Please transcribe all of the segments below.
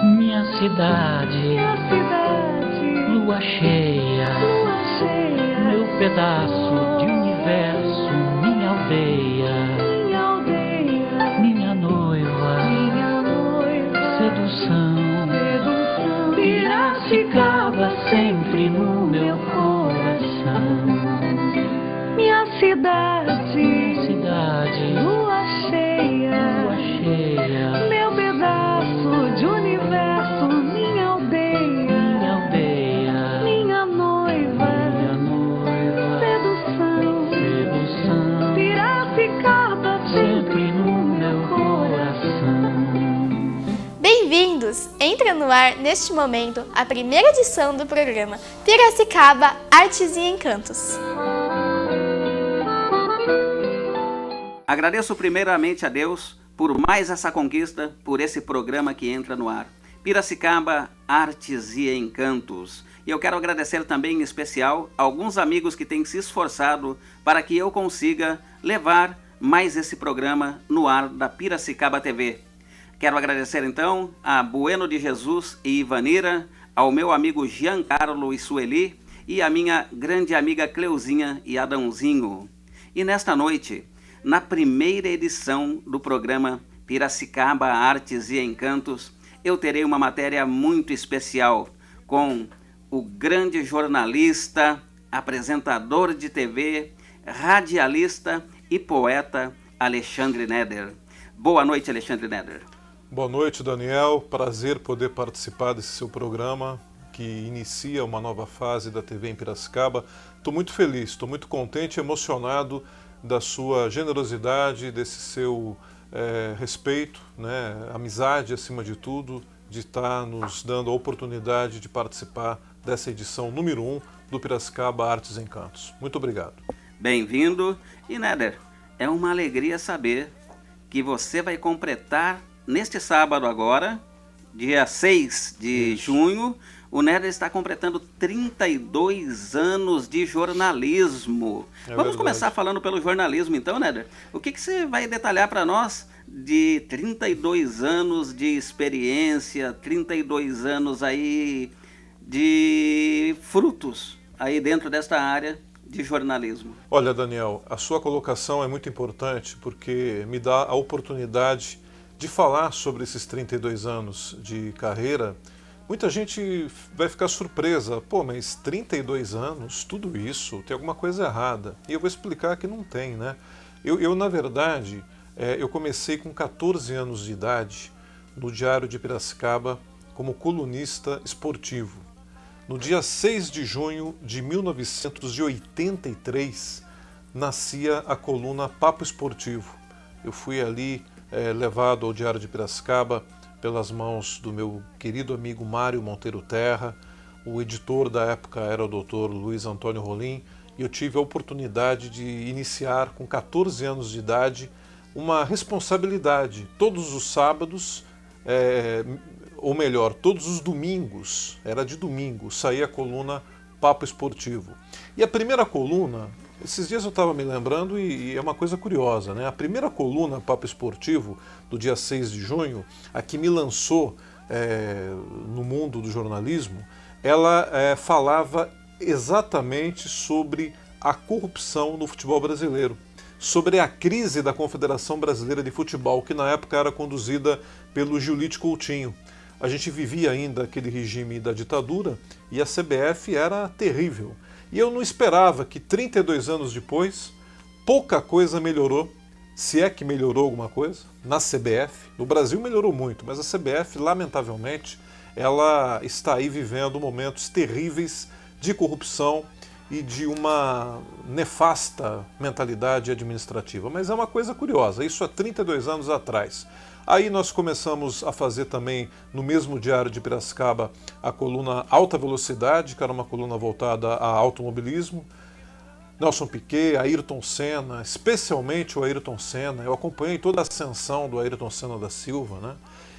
Minha cidade, lua cheia, meu pedaço de universo, minha aldeia, minha noiva, sedução, Piracicaba sempre no meu coração. Minha cidade, lua cheia, meu pedaço de universo, minha aldeia, minha noiva, sedução, Piracicaba sempre no meu coração. Bem-vindos! Entra no ar, neste momento, a primeira edição do programa Piracicaba Artes e Encantos. Agradeço primeiramente a Deus por mais essa conquista, por esse programa que entra no ar. Piracicaba Artes e Encantos. E eu quero agradecer também em especial a alguns amigos que têm se esforçado para que eu consiga levar mais esse programa no ar da Piracicaba TV. Quero agradecer então a Bueno de Jesus e Ivanira, ao meu amigo Giancarlo e Sueli e a minha grande amiga Cleuzinha e Adãozinho. E nesta noite, na primeira edição do programa Piracicaba Artes e Encantos, eu terei uma matéria muito especial com o grande jornalista, apresentador de TV, radialista e poeta Alexandre Neder. Boa noite, Alexandre Neder. Boa noite, Daniel. Prazer poder participar desse seu programa que inicia uma nova fase da TV em Piracicaba. Estou muito feliz, estou muito contente e emocionado da sua generosidade, desse seu respeito, né, amizade acima de tudo, de estar nos dando a oportunidade de participar dessa edição número 1 do Piracicaba Artes e Encantos. Muito obrigado. Bem-vindo. E Neder, é uma alegria saber que você vai completar neste sábado agora, dia 6 de junho, o Neder está completando 32 anos de jornalismo. Vamos verdade. começar falando pelo jornalismo então, Neder. O que você vai detalhar para nós de 32 anos de experiência, 32 anos aí de frutos aí dentro desta área de jornalismo? Olha, Daniel, a sua colocação é muito importante porque me dá a oportunidade de falar sobre esses 32 anos de carreira. Muita gente vai ficar surpresa, pô, mas 32 anos, tudo isso, tem alguma coisa errada. E eu vou explicar que não tem, né? Eu na verdade, eu comecei com 14 anos de idade no Diário de Piracicaba como colunista esportivo. No dia 6 de junho de 1983, nascia a coluna Papo Esportivo. Eu fui ali levado ao Diário de Piracicaba pelas mãos do meu querido amigo Mário Monteiro Terra. O editor da época era o Dr. Luiz Antônio Rolim, e eu tive a oportunidade de iniciar com 14 anos de idade uma responsabilidade. Todos os sábados, ou melhor, todos os domingos, era de domingo, saía a coluna Papo Esportivo. E a primeira coluna, esses dias eu estava me lembrando e é uma coisa curiosa, né? A primeira coluna Papo Esportivo, do dia 6 de junho, a que me lançou no mundo do jornalismo, ela falava exatamente sobre a corrupção no futebol brasileiro, sobre a crise da Confederação Brasileira de Futebol, que na época era conduzida pelo Giulite Coutinho. A gente vivia ainda aquele regime da ditadura e a CBF era terrível. E eu não esperava que 32 anos depois, pouca coisa melhorou, se é que melhorou alguma coisa, na CBF. No Brasil melhorou muito, mas a CBF, lamentavelmente, ela está aí vivendo momentos terríveis de corrupção e de uma nefasta mentalidade administrativa. Mas é uma coisa curiosa, isso há 32 anos atrás. Aí nós começamos a fazer também, no mesmo Diário de Piracicaba, a coluna Alta Velocidade, que era uma coluna voltada a automobilismo. Nelson Piquet, Ayrton Senna, especialmente o Ayrton Senna. Eu acompanhei toda a ascensão do Ayrton Senna da Silva, né?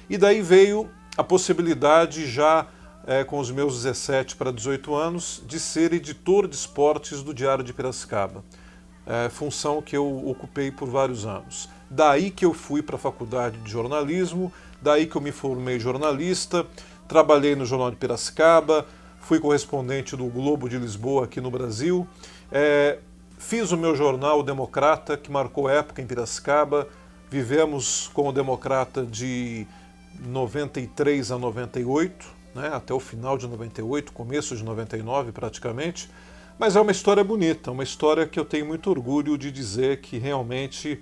E daí veio a possibilidade, já com os meus 17 para 18 anos, de ser editor de esportes do Diário de Piracicaba. Função que eu ocupei por vários anos. Daí que eu fui para a faculdade de jornalismo, daí que eu me formei jornalista, trabalhei no Jornal de Piracicaba, fui correspondente do Globo de Lisboa aqui no Brasil, fiz o meu jornal o Democrata, que marcou época em Piracicaba, vivemos com o Democrata de 93 a 98, né, até o final de 98, começo de 99 praticamente, mas é uma história bonita, uma história que eu tenho muito orgulho de dizer que realmente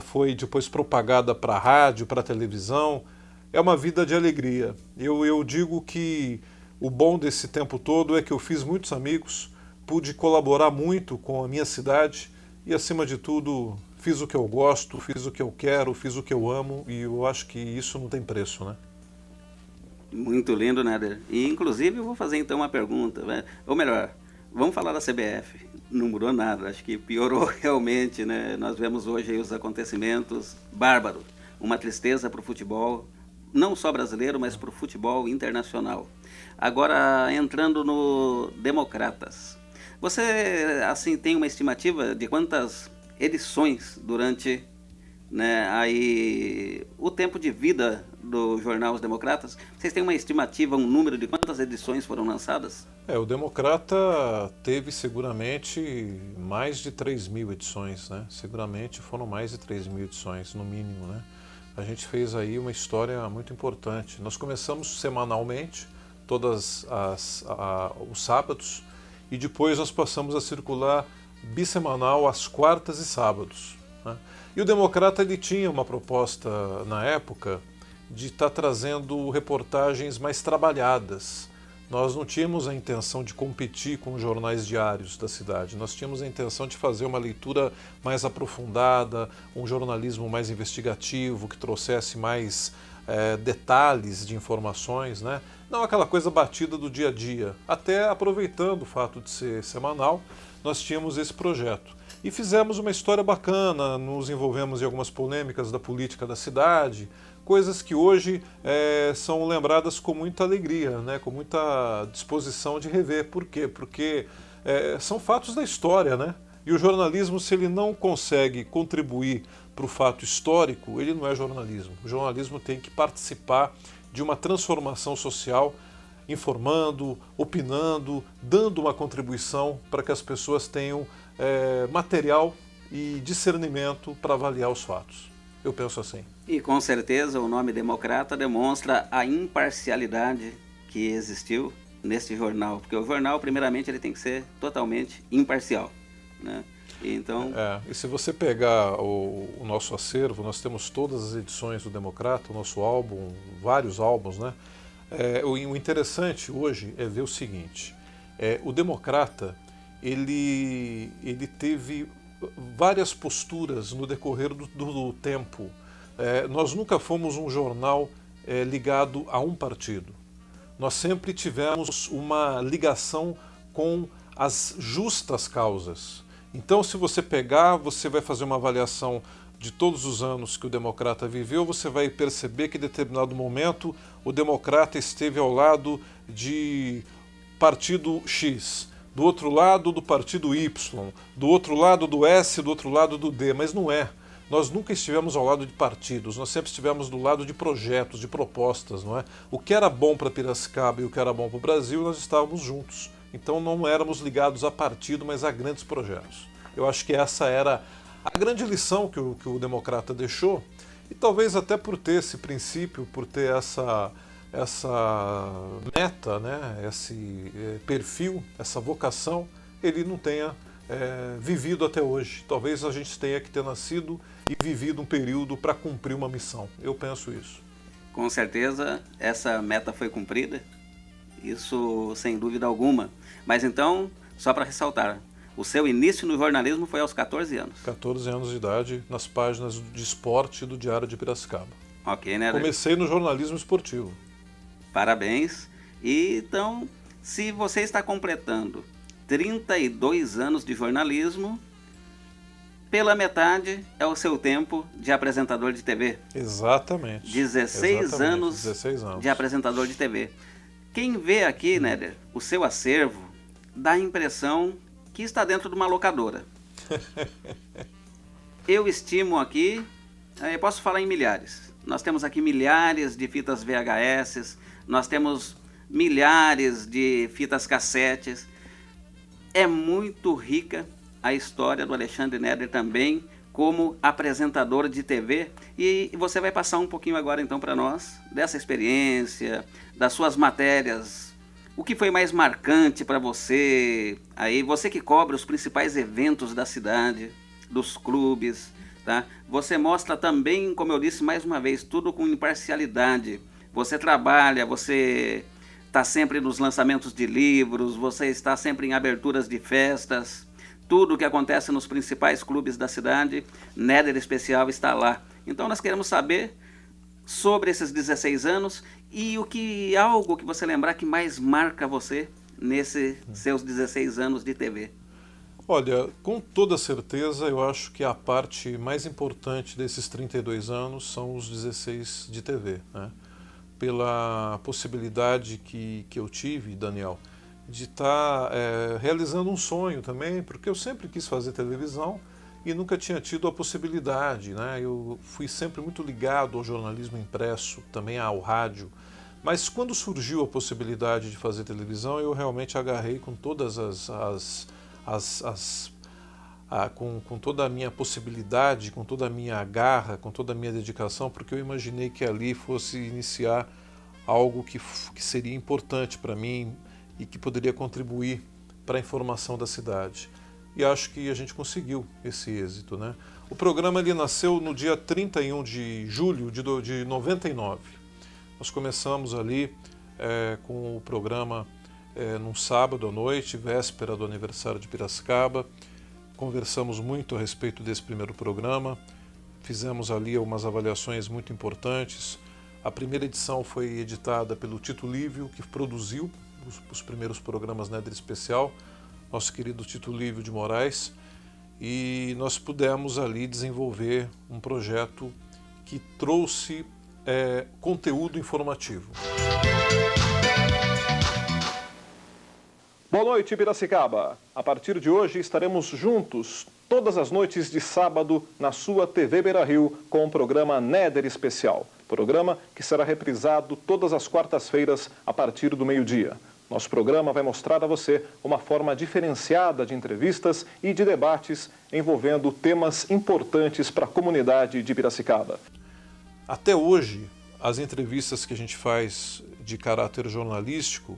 foi depois propagada para a rádio, para a televisão. É uma vida de alegria. Eu digo que o bom desse tempo todo é que eu fiz muitos amigos, pude colaborar muito com a minha cidade e, acima de tudo, fiz o que eu gosto, fiz o que eu quero, fiz o que eu amo, e eu acho que isso não tem preço, né? Muito lindo, Néder. E, inclusive, eu vou fazer então uma pergunta, né? Ou melhor, vamos falar da CBF. Não mudou nada, acho que piorou realmente, né? Nós vemos hoje aí os acontecimentos bárbaros, uma tristeza para o futebol, não só brasileiro, mas para o futebol internacional. Agora, entrando no Democratas, você, assim, tem uma estimativa de quantas edições durante, né, aí, o tempo de vida do jornal Os Democratas? Vocês têm uma estimativa, um número de quantas edições foram lançadas? O Democrata teve seguramente mais de 3.000 edições, né? Seguramente foram mais de 3.000 edições, no mínimo, né? A gente fez aí uma história muito importante. Nós começamos semanalmente, todos os sábados, e depois nós passamos a circular bissemanal às quartas e sábados, né? E o Democrata, ele tinha uma proposta na época de estar trazendo reportagens mais trabalhadas. Nós não tínhamos a intenção de competir com os jornais diários da cidade, nós tínhamos a intenção de fazer uma leitura mais aprofundada, um jornalismo mais investigativo, que trouxesse mais detalhes de informações, né? Não aquela coisa batida do dia a dia. Até aproveitando o fato de ser semanal, nós tínhamos esse projeto. E fizemos uma história bacana, nos envolvemos em algumas polêmicas da política da cidade, coisas que hoje são lembradas com muita alegria, né? Com muita disposição de rever. Por quê? Porque são fatos da história, né? E o jornalismo, se ele não consegue contribuir para o fato histórico, ele não é jornalismo. O jornalismo tem que participar de uma transformação social, informando, opinando, dando uma contribuição para que as pessoas tenham material e discernimento para avaliar os fatos. Eu penso assim. E com certeza o nome Democrata demonstra a imparcialidade que existiu neste jornal, porque o jornal, primeiramente, ele tem que ser totalmente imparcial, né? Então... E se você pegar o nosso acervo, nós temos todas as edições do Democrata, o nosso álbum, vários álbuns, né? O interessante hoje é ver o seguinte, o Democrata, ele teve várias posturas no decorrer do tempo. Nós nunca fomos um jornal ligado a um partido. Nós sempre tivemos uma ligação com as justas causas. Então, se você pegar, você vai fazer uma avaliação de todos os anos que o Democrata viveu, você vai perceber que em determinado momento o Democrata esteve ao lado de partido X, do outro lado do partido Y, do outro lado do S, do outro lado do D, mas não é. Nós nunca estivemos ao lado de partidos, nós sempre estivemos do lado de projetos, de propostas, não é? O que era bom para Piracicaba e o que era bom para o Brasil, nós estávamos juntos. Então não éramos ligados a partido, mas a grandes projetos. Eu acho que essa era a grande lição que o Democrata deixou, e talvez até por ter esse princípio, por ter essa meta, né? Esse perfil, essa vocação, ele não tenha vivido até hoje. Talvez a gente tenha que ter nascido e vivido um período para cumprir uma missão. Eu penso isso. Com certeza essa meta foi cumprida, isso sem dúvida alguma. Mas então, só para ressaltar, o seu início no jornalismo foi aos 14 anos. 14 anos de idade, nas páginas de esporte do Diário de Piracicaba. Ok, né? Comecei no jornalismo esportivo. Parabéns. E então, se você está completando 32 anos de jornalismo, pela metade é o seu tempo de apresentador de TV. Exatamente. 16 anos de apresentador de TV. Quem vê aqui, Néder, o seu acervo, dá a impressão que está dentro de uma locadora. Eu estimo aqui, eu posso falar em milhares. Nós temos aqui milhares de fitas VHS, nós temos milhares de fitas cassetes. É muito rica a história do Alexandre Neder também como apresentador de TV, e você vai passar um pouquinho agora então para nós dessa experiência, das suas matérias. O que foi mais marcante para você, aí você que cobre os principais eventos da cidade, dos clubes, tá? Você mostra também, como eu disse mais uma vez, tudo com imparcialidade. Você trabalha, você está sempre nos lançamentos de livros, você está sempre em aberturas de festas. Tudo o que acontece nos principais clubes da cidade, Neder Especial está lá. Então nós queremos saber sobre esses 16 anos e algo que você lembrar que mais marca você nesses seus 16 anos de TV. Olha, com toda certeza eu acho que a parte mais importante desses 32 anos são os 16 de TV, né? Pela possibilidade que eu tive, Daniel, de estar realizando um sonho também, porque eu sempre quis fazer televisão e nunca tinha tido a possibilidade, né? Eu fui sempre muito ligado ao jornalismo impresso, também ao rádio, mas quando surgiu a possibilidade de fazer televisão, eu realmente agarrei com todas com toda a minha possibilidade, com toda a minha garra, com toda a minha dedicação, porque eu imaginei que ali fosse iniciar algo que seria importante para mim e que poderia contribuir para a informação da cidade. E acho que a gente conseguiu esse êxito, né? O programa ele nasceu no dia 31 de julho de 99. Nós começamos ali com o programa num sábado à noite, véspera do aniversário de Piracicaba. Conversamos muito a respeito desse primeiro programa, fizemos ali algumas avaliações muito importantes. A primeira edição foi editada pelo Tito Lívio, que produziu os primeiros programas Neder Especial, nosso querido Tito Lívio de Moraes, e nós pudemos ali desenvolver um projeto que trouxe conteúdo informativo. Boa noite, Piracicaba. A partir de hoje estaremos juntos todas as noites de sábado na sua TV Beira-Rio com o programa Neder Especial. Programa que será reprisado todas as quartas-feiras a partir do meio-dia. Nosso programa vai mostrar a você uma forma diferenciada de entrevistas e de debates envolvendo temas importantes para a comunidade de Piracicaba. Até hoje, as entrevistas que a gente faz de caráter jornalístico,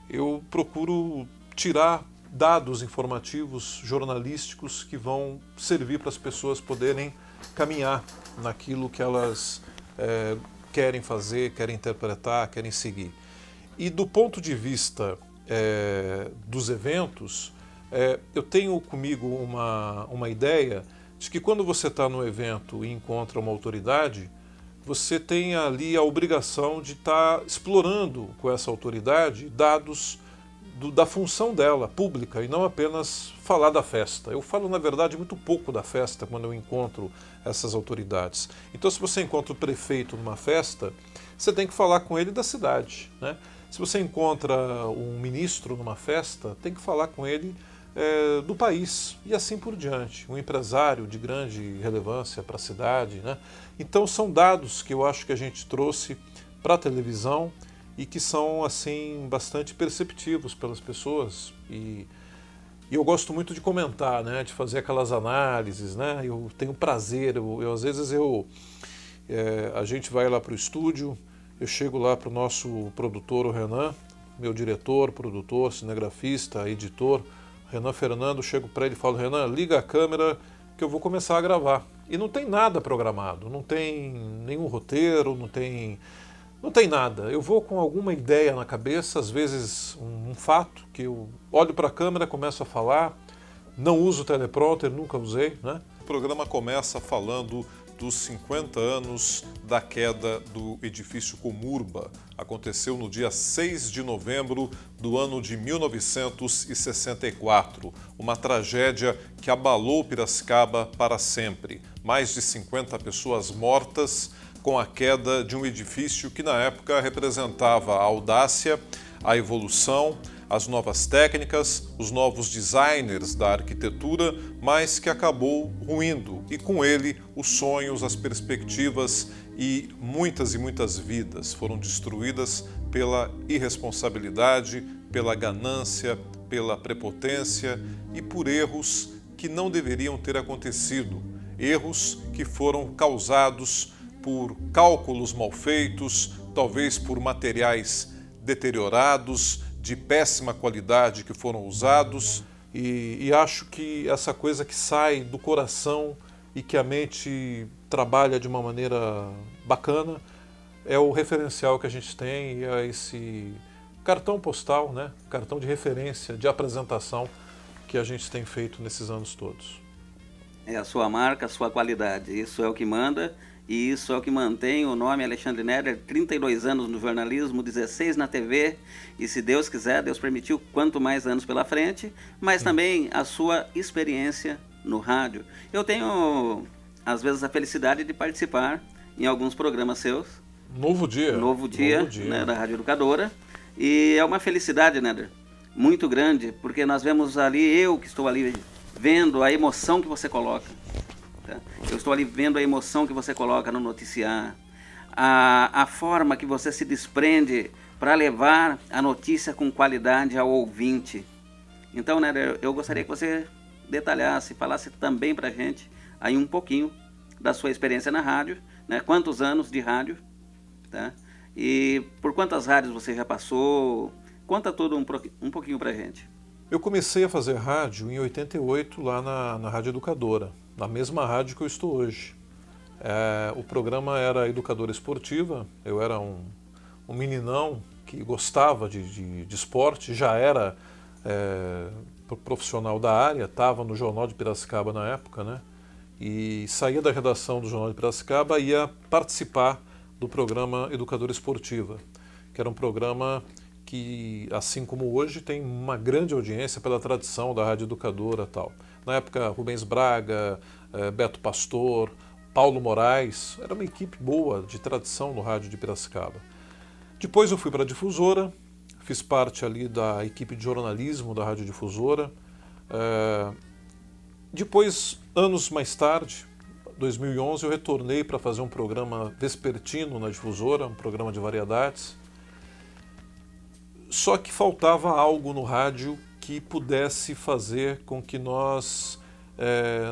eu procuro tirar dados informativos jornalísticos que vão servir para as pessoas poderem caminhar naquilo que elas querem fazer, querem interpretar, querem seguir. E do ponto de vista dos eventos, eu tenho comigo uma ideia de que quando você está no evento e encontra uma autoridade, você tem ali a obrigação de estar explorando com essa autoridade dados da função dela, pública, e não apenas falar da festa. Eu falo, na verdade, muito pouco da festa quando eu encontro essas autoridades. Então, se você encontra o prefeito numa festa, você tem que falar com ele da cidade, né? Se você encontra um ministro numa festa, tem que falar com ele do país e assim por diante. Um empresário de grande relevância para a cidade, né? Então são dados que eu acho que a gente trouxe para a televisão e que são assim bastante perceptivos pelas pessoas e eu gosto muito de comentar, né? De fazer aquelas análises, né? Eu tenho prazer, às vezes a gente vai lá para o estúdio, eu chego lá para o nosso produtor, o Renan, meu diretor, produtor, cinegrafista, editor, Renan Fernando, chego para ele e falo, Renan, liga a câmera que eu vou começar a gravar. E não tem nada programado, não tem nenhum roteiro, não tem nada. Eu vou com alguma ideia na cabeça, às vezes um fato, que eu olho para a câmera, começo a falar, não uso teleprompter, nunca usei, né? O programa começa falando dos 50 anos da queda do edifício Comurba. Aconteceu no dia 6 de novembro do ano de 1964. Uma tragédia que abalou Piracicaba para sempre. Mais de 50 pessoas mortas com a queda de um edifício que na época representava a audácia, a evolução, as novas técnicas, os novos designers da arquitetura, mas que acabou ruindo e com ele os sonhos, as perspectivas e muitas vidas foram destruídas pela irresponsabilidade, pela ganância, pela prepotência e por erros que não deveriam ter acontecido, erros que foram causados por cálculos mal feitos, talvez por materiais deteriorados, de péssima qualidade que foram usados, e acho que essa coisa que sai do coração e que a mente trabalha de uma maneira bacana é o referencial que a gente tem e é esse cartão postal, né? Cartão de referência, de apresentação que a gente tem feito nesses anos todos. É a sua marca, a sua qualidade, isso é o que manda. E isso é o que mantém o nome Alexandre Neder, 32 anos no jornalismo, 16 na TV, e se Deus quiser, Deus permitiu, quanto mais anos pela frente, mas também a sua experiência no rádio. Eu tenho, às vezes, a felicidade de participar em alguns programas seus. Novo Dia, né, da Rádio Educadora, e é uma felicidade, Neder, muito grande, porque nós vemos ali, eu que estou ali vendo a emoção que você coloca. Eu estou ali vendo a emoção que você coloca no noticiar, a forma que você se desprende para levar a notícia com qualidade ao ouvinte. Então, né, eu gostaria que você detalhasse, falasse também para a gente aí um pouquinho da sua experiência na rádio, né? Quantos anos de rádio, tá? E por quantas rádios você já passou? Conta tudo um pouquinho para a gente. Eu comecei a fazer rádio em 88 lá na Rádio Educadora, na mesma rádio que eu estou hoje. O programa era Educadora Esportiva, eu era um meninão que gostava de esporte, já era profissional da área, estava no Jornal de Piracicaba na época, né? E saía da redação do Jornal de Piracicaba e ia participar do programa Educadora Esportiva, que era um programa que, assim como hoje, tem uma grande audiência pela tradição da Rádio Educadora e tal. Na época, Rubens Braga, Beto Pastor, Paulo Moraes, era uma equipe boa, de tradição no rádio de Piracicaba. Depois eu fui para a Difusora, fiz parte ali da equipe de jornalismo da Rádio Difusora. Depois, anos mais tarde, 2011, eu retornei para fazer um programa vespertino na Difusora, um programa de variedades. Só que faltava algo no rádio que pudesse fazer com que nós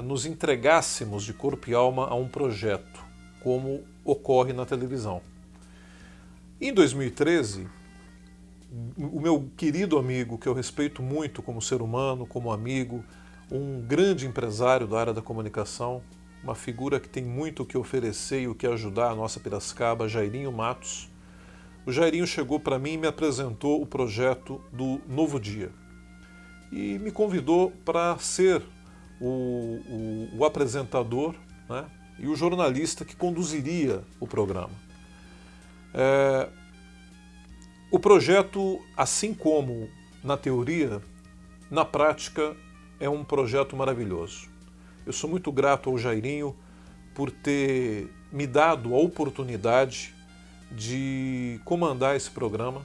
nos entregássemos de corpo e alma a um projeto, como ocorre na televisão. Em 2013, o meu querido amigo, que eu respeito muito como ser humano, como amigo, um grande empresário da área da comunicação, uma figura que tem muito o que oferecer e o que ajudar a nossa Piracicaba, Jairinho Matos. O Jairinho chegou para mim e me apresentou o projeto do Novo Dia e me convidou para ser o apresentador, né, e o jornalista que conduziria o programa. O projeto, assim como na teoria, na prática é um projeto maravilhoso. Eu sou muito grato ao Jairinho por ter me dado a oportunidade de comandar esse programa,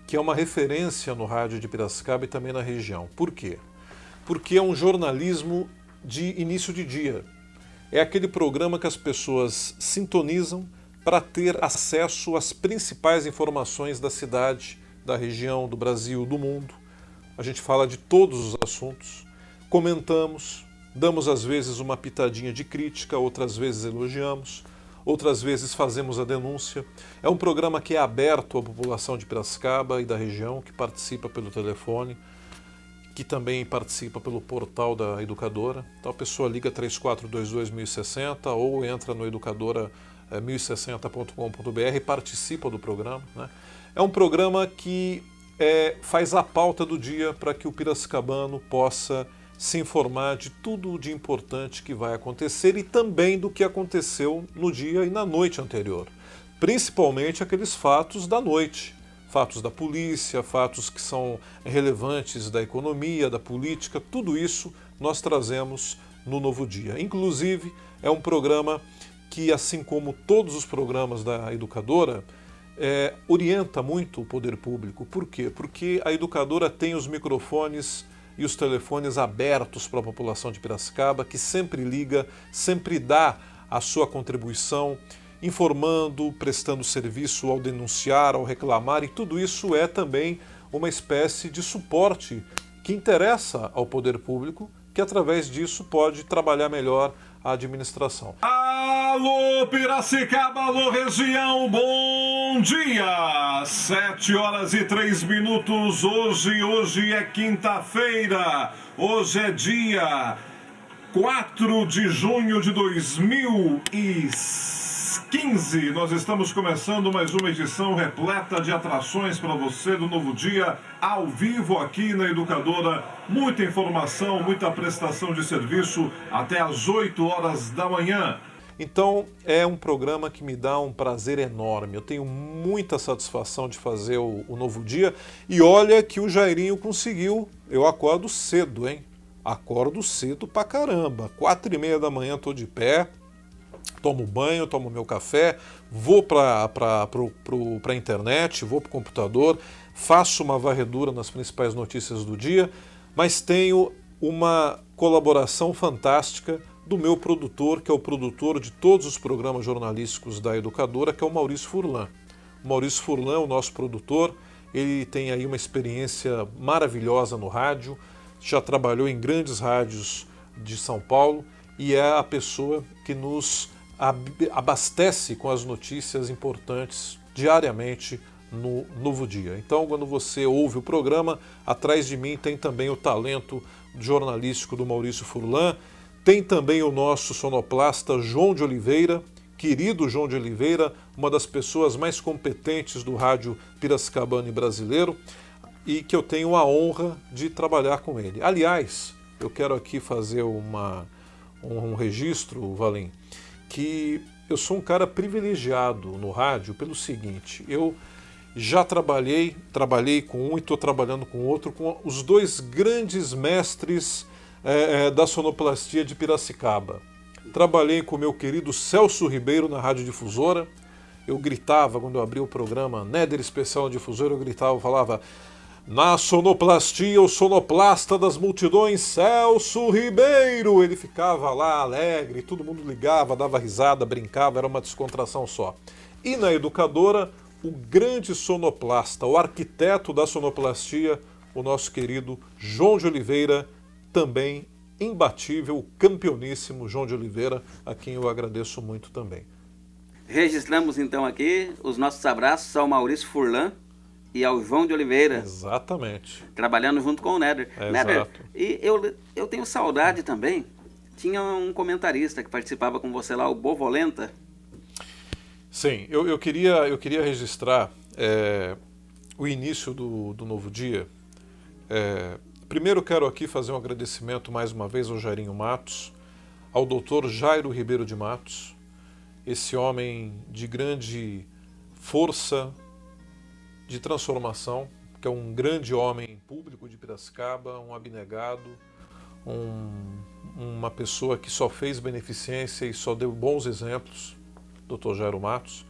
que é uma referência no rádio de Piracicaba e também na região. Por quê? Porque é um jornalismo de início de dia. É aquele programa que as pessoas sintonizam para ter acesso às principais informações da cidade, da região, do Brasil, do mundo. A gente fala de todos os assuntos, comentamos, damos às vezes uma pitadinha de crítica, outras vezes elogiamos, outras vezes fazemos a denúncia. É um programa que é aberto à população de Piracicaba e da região, que participa pelo telefone, que também participa pelo portal da Educadora. Então a pessoa liga 3422-1060 ou entra no educadora1060.com.br e participa do programa, né? É um programa que faz a pauta do dia para que o piracicabano possa se informar de tudo de importante que vai acontecer e também do que aconteceu no dia e na noite anterior. Principalmente aqueles fatos da noite, fatos da polícia, fatos que são relevantes da economia, da política, tudo isso nós trazemos no Novo Dia. Inclusive, é um programa que, assim como todos os programas da Educadora, orienta muito o poder público. Por quê? Porque a Educadora tem os microfones e os telefones abertos para a população de Piracicaba, que sempre liga, sempre dá a sua contribuição. informando, prestando serviço ao denunciar, ao reclamar, e tudo isso é também uma espécie de suporte que interessa ao poder público, que através disso pode trabalhar melhor a administração. Alô Piracicaba, alô região, bom dia! 7h03. Hoje é quinta-feira, hoje é dia 4 de junho de 2015. Nós estamos começando mais uma edição repleta de atrações para você do Novo Dia, ao vivo aqui na Educadora. Muita informação, muita prestação de serviço até às 8 horas da manhã. Então é um programa que me dá um prazer enorme. Eu tenho muita satisfação de fazer o Novo Dia. E olha que o Jairinho conseguiu. Eu acordo cedo, hein? Acordo cedo pra caramba. 4h30 da manhã tô de pé. Tomo banho, tomo meu café, vou para a internet, vou para o computador, faço uma varredura nas principais notícias do dia, mas tenho uma colaboração fantástica do meu produtor, que é o produtor de todos os programas jornalísticos da Educadora, que é o Maurício Furlan. O Maurício Furlan, o nosso produtor, ele tem aí uma experiência maravilhosa no rádio, já trabalhou em grandes rádios de São Paulo e é a pessoa que nos abastece com as notícias importantes diariamente no Novo Dia. Então, quando você ouve o programa, atrás de mim tem também o talento jornalístico do Maurício Furlan, tem também o nosso sonoplasta João de Oliveira, querido João de Oliveira, uma das pessoas mais competentes do rádio piracicabano e brasileiro, e que eu tenho a honra de trabalhar com ele. Aliás, eu quero aqui fazer um registro, Valim, que eu sou um cara privilegiado no rádio pelo seguinte: eu já trabalhei com um e estou trabalhando com outro, com os dois grandes mestres da sonoplastia de Piracicaba. Trabalhei com o meu querido Celso Ribeiro na Rádio Difusora. Eu gritava, quando eu abri o programa Néder Especial Difusora, eu gritava, falava: na sonoplastia, o sonoplasta das multidões, Celso Ribeiro. Ele ficava lá alegre, todo mundo ligava, dava risada, brincava, era uma descontração só. E na Educadora, o grande sonoplasta, o arquiteto da sonoplastia, o nosso querido João de Oliveira, também imbatível, campeoníssimo João de Oliveira, a quem eu agradeço muito também. Registramos então aqui os nossos abraços ao Maurício Furlan e ao João de Oliveira. Exatamente. Trabalhando junto com o Néder. Néder, Exato. e eu tenho saudade também. Tinha um comentarista que participava com você lá, o Bovolenta. Sim, eu queria registrar o início do Novo Dia. Primeiro quero aqui fazer um agradecimento mais uma vez ao Jairinho Matos, ao doutor Jairo Ribeiro de Matos, esse homem de grande força, de transformação, que é um grande homem público de Piracicaba, um abnegado, uma pessoa que só fez beneficência e só deu bons exemplos, Dr. Jairo Matos.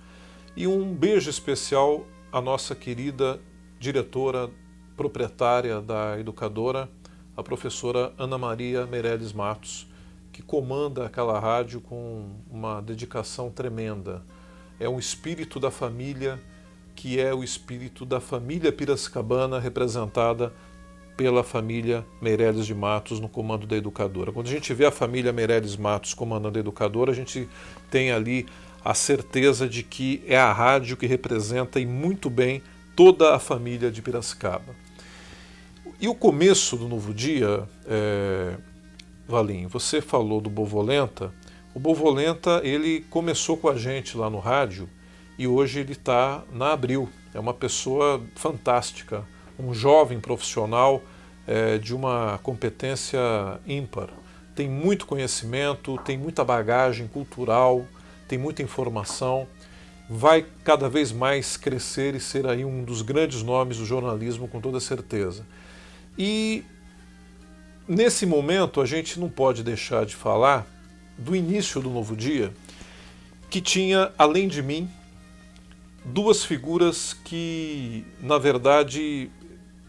E um beijo especial à nossa querida diretora proprietária da Educadora, a professora Ana Maria Meirelles Matos, que comanda aquela rádio com uma dedicação tremenda. É um espírito da família, que é o espírito da família piracicabana, representada pela família Meirelles de Matos no comando da Educadora. Quando a gente vê a família Meirelles Matos comandando a Educadora, a gente tem ali a certeza de que é a rádio que representa e muito bem toda a família de Piracicaba. E o começo do Novo Dia, Valim, você falou do Bovolenta. O Bovolenta, ele começou com a gente lá no rádio e hoje ele está na Abril. É uma pessoa fantástica, um jovem profissional de uma competência ímpar. Tem muito conhecimento, tem muita bagagem cultural, tem muita informação, vai cada vez mais crescer e ser aí um dos grandes nomes do jornalismo, com toda certeza. E nesse momento a gente não pode deixar de falar do início do Novo Dia, que tinha, além de mim, duas figuras que, na verdade,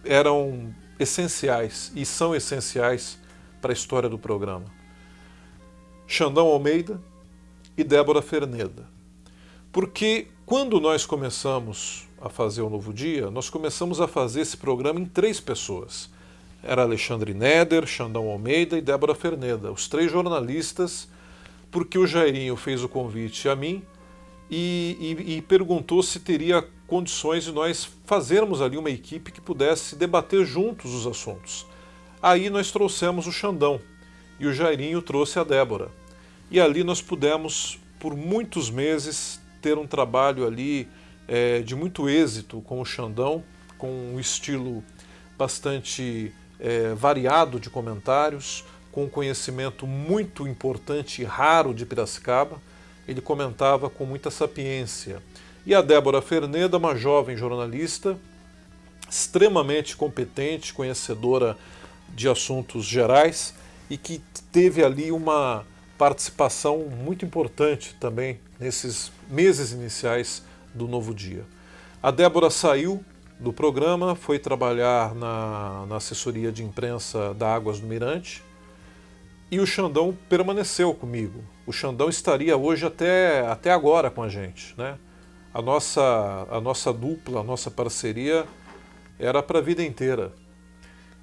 eram essenciais e são essenciais para a história do programa. Xandão Almeida e Débora Ferneda. Porque quando nós começamos a fazer o Novo Dia, nós começamos a fazer esse programa em 3 pessoas. Era Alexandre Neder, Xandão Almeida e Débora Ferneda, os 3 jornalistas, porque o Jairinho fez o convite a mim e perguntou se teria condições de nós fazermos ali uma equipe que pudesse debater juntos os assuntos. Aí nós trouxemos o Xandão e o Jairinho trouxe a Débora. E ali nós pudemos, por muitos meses, ter um trabalho ali de muito êxito com o Xandão, com um estilo bastante variado de comentários, com um conhecimento muito importante e raro de Piracicaba. Ele comentava com muita sapiência. E a Débora Ferneda, uma jovem jornalista, extremamente competente, conhecedora de assuntos gerais e que teve ali uma participação muito importante também nesses meses iniciais do Novo Dia. A Débora saiu do programa, foi trabalhar na assessoria de imprensa da Águas do Mirante e o Xandão permaneceu comigo. O Xandão estaria hoje até agora com a gente, né? A nossa dupla, a nossa parceria era para a vida inteira.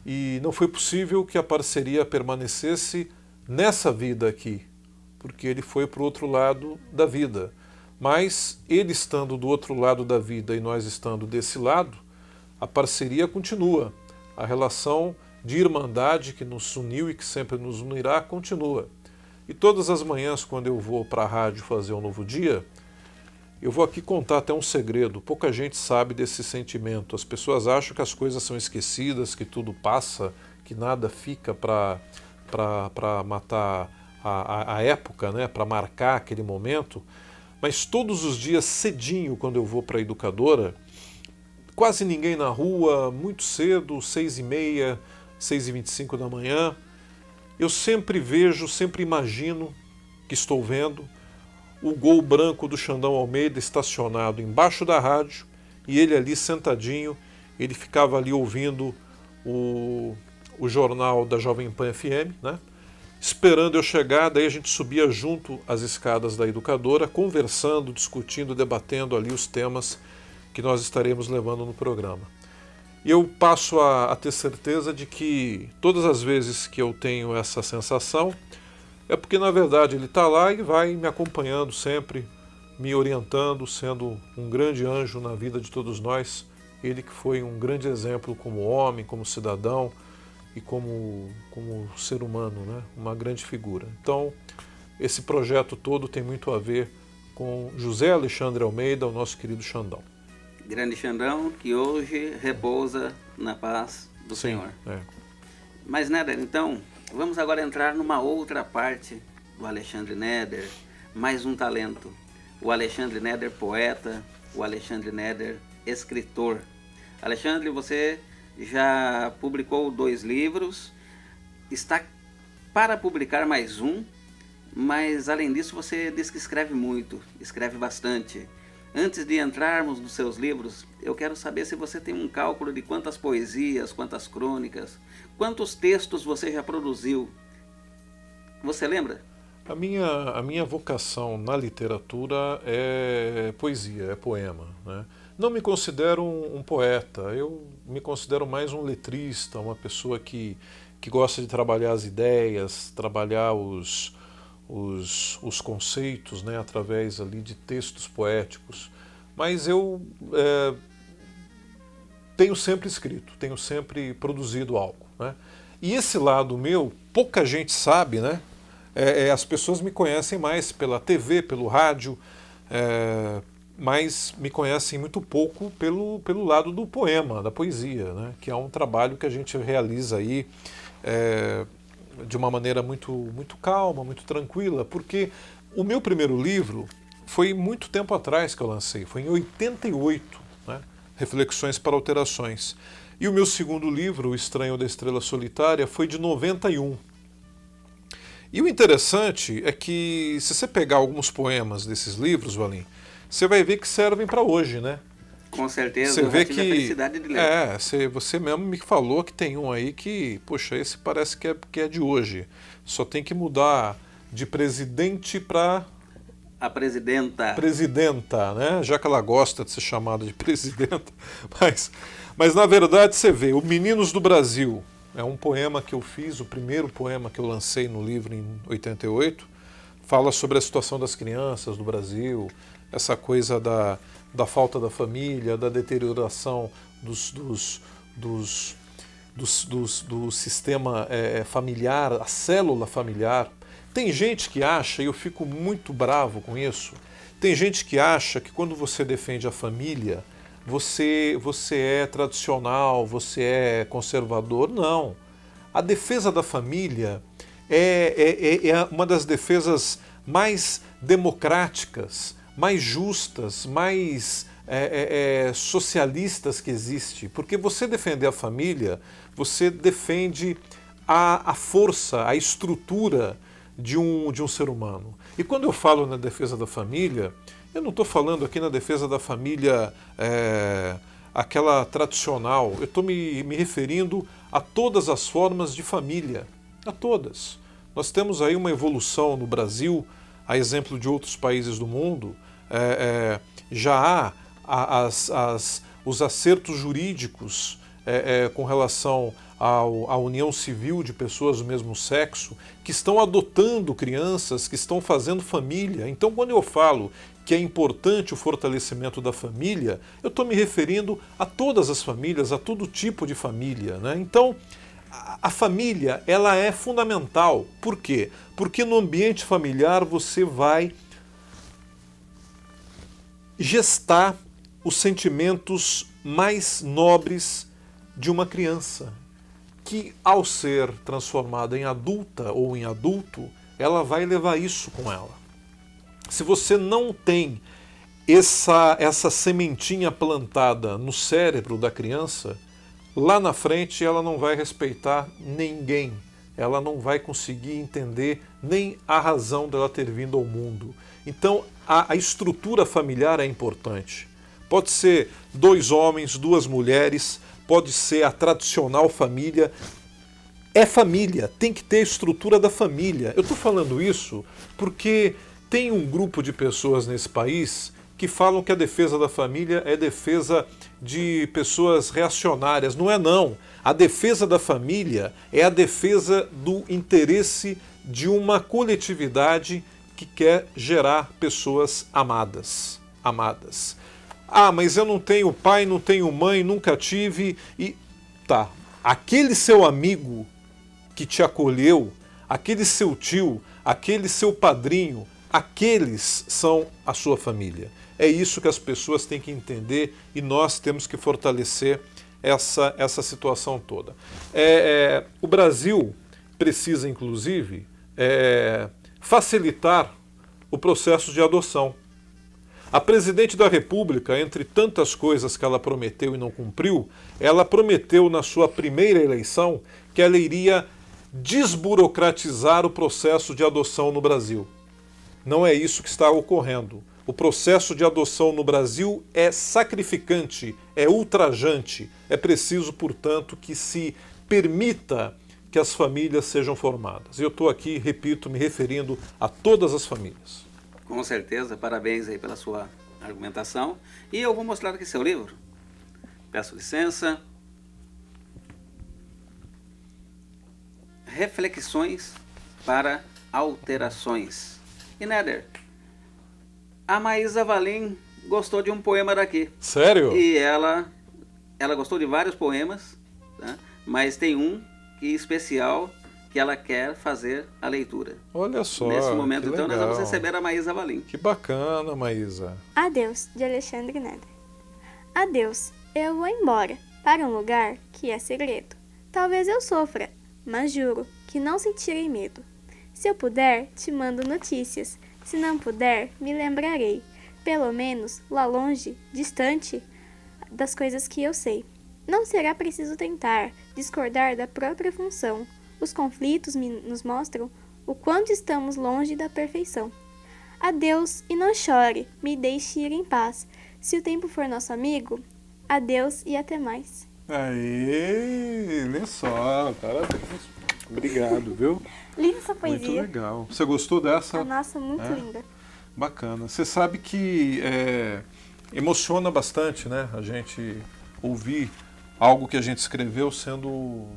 E não foi possível que a parceria permanecesse nessa vida aqui, porque ele foi para o outro lado da vida. Mas ele estando do outro lado da vida e nós estando desse lado, a parceria continua. A relação de irmandade que nos uniu e que sempre nos unirá continua. E todas as manhãs, quando eu vou para a rádio fazer um Novo Dia, eu vou aqui contar até um segredo. Pouca gente sabe desse sentimento. As pessoas acham que as coisas são esquecidas, que tudo passa, que nada fica para matar a época, né? Para marcar aquele momento. Mas todos os dias, cedinho, quando eu vou para a educadora, quase ninguém na rua, muito cedo, 6h30, 6h25 da manhã, eu sempre vejo, sempre imagino que estou vendo o Gol branco do Xandão Almeida estacionado embaixo da rádio e ele ali sentadinho, ele ficava ali ouvindo o jornal da Jovem Pan FM, né? Esperando eu chegar, daí a gente subia junto às escadas da educadora, conversando, discutindo, debatendo ali os temas que nós estaremos levando no programa. E eu passo a ter certeza de que todas as vezes que eu tenho essa sensação, é porque na verdade ele está lá e vai me acompanhando sempre, me orientando, sendo um grande anjo na vida de todos nós. Ele que foi um grande exemplo como homem, como cidadão e como ser humano, né? Uma grande figura. Então, esse projeto todo tem muito a ver com José Alexandre Almeida, o nosso querido Xandão. Grande Xandão, que hoje repousa na paz do Senhor. É. Mas, Neder, então, vamos agora entrar numa outra parte do Alexandre Neder, mais um talento. O Alexandre Neder poeta, o Alexandre Neder escritor. Alexandre, você já publicou 2 livros, está para publicar mais um, mas além disso você diz que escreve muito, escreve bastante. Antes de entrarmos nos seus livros, eu quero saber se você tem um cálculo de quantas poesias, quantas crônicas, quantos textos você já produziu. Você lembra? A minha vocação na literatura é poesia, é poema, né? Não me considero um poeta, eu me considero mais um letrista, uma pessoa que gosta de trabalhar as ideias, trabalhar os conceitos, né, através ali de textos poéticos. Mas eu tenho sempre escrito, tenho sempre produzido algo, né? E esse lado meu, pouca gente sabe, né? As pessoas me conhecem mais pela TV, pelo rádio, mas me conhecem muito pouco pelo lado do poema, da poesia, né? Que é um trabalho que a gente realiza aí de uma maneira muito calma, muito tranquila, porque o meu primeiro livro foi muito tempo atrás que eu lancei, foi em 88, né? Reflexões para Alterações. E o meu segundo livro, O Estranho da Estrela Solitária, foi de 91. E o interessante é que, se você pegar alguns poemas desses livros, Valim, você vai ver que servem para hoje, né? Com certeza, você vê tive a felicidade de ler. Você mesmo me falou que tem um aí que, poxa, esse parece que é de hoje. Só tem que mudar de presidente para a presidenta. Presidenta, né? Já que ela gosta de ser chamada de presidenta. Mas na verdade você vê, o Meninos do Brasil é um poema que eu fiz, o primeiro poema que eu lancei no livro em 88, fala sobre a situação das crianças do Brasil, essa coisa da falta da família, da deterioração do sistema familiar, a célula familiar. Tem gente que acha, e eu fico muito bravo com isso, tem gente que acha que quando você defende a família, você é tradicional, você é conservador. Não. A defesa da família é uma das defesas mais democráticas, mais justas, mais socialistas que existe. Porque você defender a família, você defende a força, a estrutura de um ser humano. E quando eu falo na defesa da família, eu não estou falando aqui na defesa da família aquela tradicional. Eu estou me referindo a todas as formas de família, a todas. Nós temos aí uma evolução no Brasil, a exemplo de outros países do mundo. Já há os acertos jurídicos com relação à união civil de pessoas do mesmo sexo, que estão adotando crianças, que estão fazendo família. Então, quando eu falo que é importante o fortalecimento da família, eu estou me referindo a todas as famílias, a todo tipo de família, né? Então, a família, ela é fundamental. Por quê? Porque no ambiente familiar você vai gestar os sentimentos mais nobres de uma criança, que ao ser transformada em adulta ou em adulto, ela vai levar isso com ela. Se você não tem essa sementinha plantada no cérebro da criança, lá na frente ela não vai respeitar ninguém, ela não vai conseguir entender nem a razão dela ter vindo ao mundo. Então a estrutura familiar é importante. Pode ser 2 homens, 2 mulheres, pode ser a tradicional família. É família, tem que ter a estrutura da família. Eu estou falando isso porque tem um grupo de pessoas nesse país que falam que a defesa da família é defesa de pessoas reacionárias. Não é não. A defesa da família é a defesa do interesse de uma coletividade que quer gerar pessoas amadas. Ah, mas eu não tenho pai, não tenho mãe, nunca tive. E tá, aquele seu amigo que te acolheu, aquele seu tio, aquele seu padrinho, aqueles são a sua família. É isso que as pessoas têm que entender e nós temos que fortalecer essa situação toda. O Brasil precisa, inclusive, facilitar o processo de adoção. A presidente da República, entre tantas coisas que ela prometeu e não cumpriu, ela prometeu na sua primeira eleição que ela iria desburocratizar o processo de adoção no Brasil. Não é isso que está ocorrendo. O processo de adoção no Brasil é sacrificante, é ultrajante. É preciso, portanto, que se permita que as famílias sejam formadas. Eu estou aqui, repito, me referindo a todas as famílias. Com certeza, parabéns aí pela sua argumentação. E eu vou mostrar aqui seu livro. Peço licença. Reflexões para alterações. E Néder, a Maísa Valim gostou de um poema daqui. Sério? E ela gostou de vários poemas, tá? Mas tem um especial que ela quer fazer a leitura. Olha só, nesse momento, então, legal. nós vamos receber a Maísa Valim. Que bacana, Maísa. Adeus, de Alexandre Néder. Adeus, eu vou embora, para um lugar que é segredo. Talvez eu sofra, mas juro que não sentirei medo. Se eu puder, te mando notícias. Se não puder, me lembrarei. Pelo menos, lá longe, distante, das coisas que eu sei. Não será preciso tentar discordar da própria função. Os conflitos nos mostram o quanto estamos longe da perfeição. Adeus e não chore, me deixe ir em paz. Se o tempo for nosso amigo, adeus e até mais. Aê, olha só, parabéns. Obrigado, viu? Linda essa poesia. Muito legal. Você gostou dessa? Nossa, muito linda. Bacana. Você sabe que emociona bastante, né? A gente ouvir algo que a gente escreveu sendo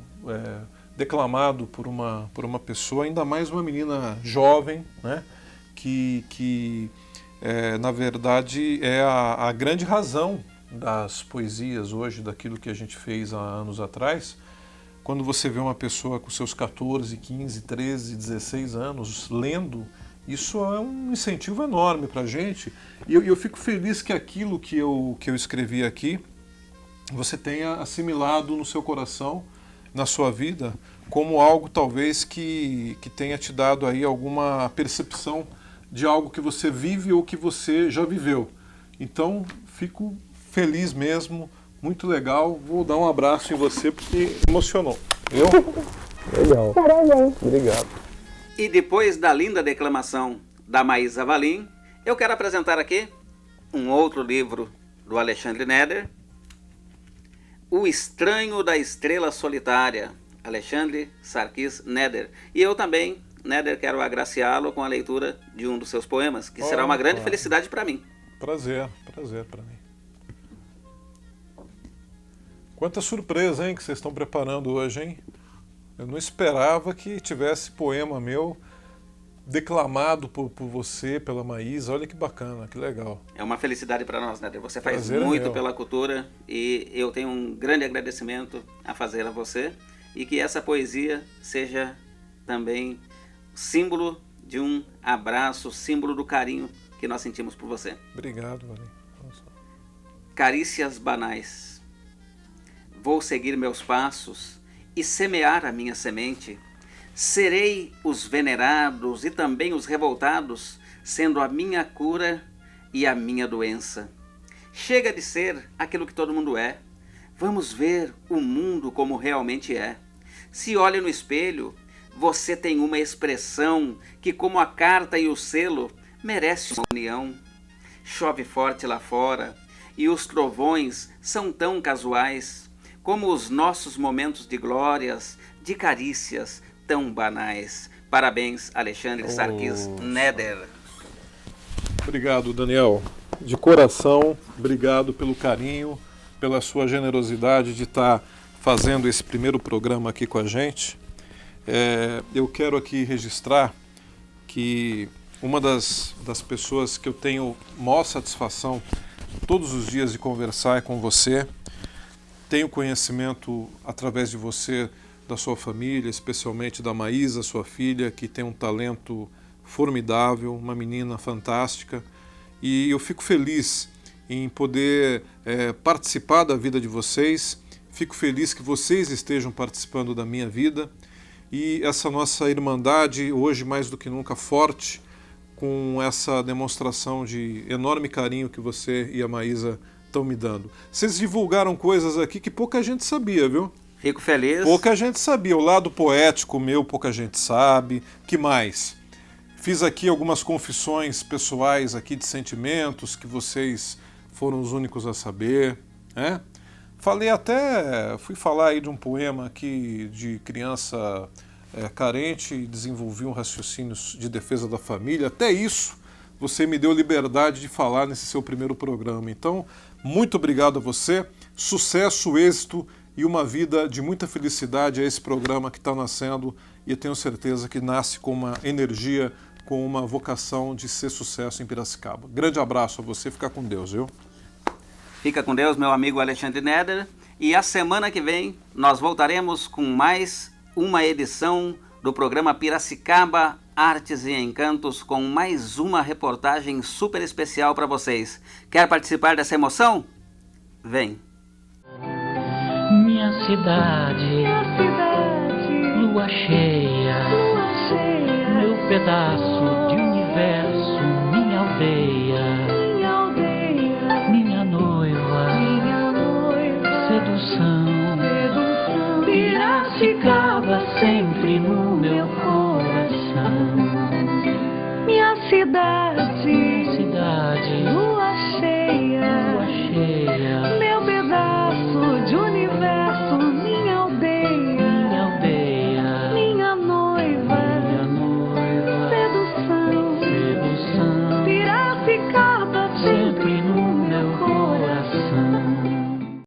declamado por uma pessoa, ainda mais uma menina jovem, né? Que na verdade é a grande razão das poesias hoje, daquilo que a gente fez há anos atrás. Quando você vê uma pessoa com seus 14, 15, 13, 16 anos lendo, isso é um incentivo enorme para a gente. E eu fico feliz que aquilo que eu escrevi aqui, você tenha assimilado no seu coração, na sua vida, como algo talvez que tenha te dado aí alguma percepção de algo que você vive ou que você já viveu. Então, fico feliz mesmo, muito legal. Vou dar um abraço em você porque emocionou. Viu? Legal. Parabéns. Obrigado. E depois da linda declamação da Maísa Valim, eu quero apresentar aqui um outro livro do Alexandre Neder, O Estranho da Estrela Solitária, Alexandre Sarkis Neder. E eu também, Neder, quero agraciá-lo com a leitura de um dos seus poemas, que será uma grande felicidade para mim. Prazer para mim. Quanta surpresa, hein, que vocês estão preparando hoje, hein? Eu não esperava que tivesse poema meu declamado por você, pela Maísa. Olha que bacana, que legal. É uma felicidade para nós, né? Você faz Prazer muito pela cultura e eu tenho um grande agradecimento a fazer a você, e que essa poesia seja também símbolo de um abraço, símbolo do carinho que nós sentimos por você. Obrigado, Valim. Carícias banais. Vou seguir meus passos e semear a minha semente. Serei os venerados e também os revoltados, sendo a minha cura e a minha doença. Chega de ser aquilo que todo mundo é. Vamos ver o mundo como realmente é. Se olha no espelho, você tem uma expressão que, como a carta e o selo, merece uma união. Chove forte lá fora e os trovões são tão casuais como os nossos momentos de glórias, de carícias tão banais. Parabéns, Alexandre Sarkis Neder. Obrigado, Daniel. De coração, obrigado pelo carinho, pela sua generosidade de estar fazendo esse primeiro programa aqui com a gente. Eu quero aqui registrar que uma das pessoas que eu tenho maior satisfação todos os dias de conversar é com você. Tenho conhecimento através de você da sua família, especialmente da Maísa, sua filha, que tem um talento formidável, uma menina fantástica. E eu fico feliz em poder participar da vida de vocês. Fico feliz que vocês estejam participando da minha vida. E essa nossa irmandade, hoje mais do que nunca forte, com essa demonstração de enorme carinho que você e a Maísa estão me dando. Vocês divulgaram coisas aqui que pouca gente sabia, viu? Fico feliz. Pouca gente sabia. O lado poético meu, pouca gente sabe. Que mais? Fiz aqui algumas confissões pessoais aqui de sentimentos que vocês foram os únicos a saber, né? Fui falar aí de um poema aqui de criança carente e desenvolvi um raciocínio de defesa da família. Até isso você me deu liberdade de falar nesse seu primeiro programa. Então, muito obrigado a você, sucesso, êxito e uma vida de muita felicidade a esse programa que está nascendo, e eu tenho certeza que nasce com uma energia, com uma vocação de ser sucesso em Piracicaba. Grande abraço a você, fica com Deus, viu? Fica com Deus, meu amigo Alexandre Neder, e a semana que vem nós voltaremos com mais uma edição do programa Piracicaba Artes e Encantos, com mais uma reportagem super especial para vocês. Quer participar dessa emoção? Vem! Minha cidade, lua cheia, meu pedaço de universo, minha aldeia, minha noiva, sedução, Piracicaba sempre no meu coração. Minha cidade.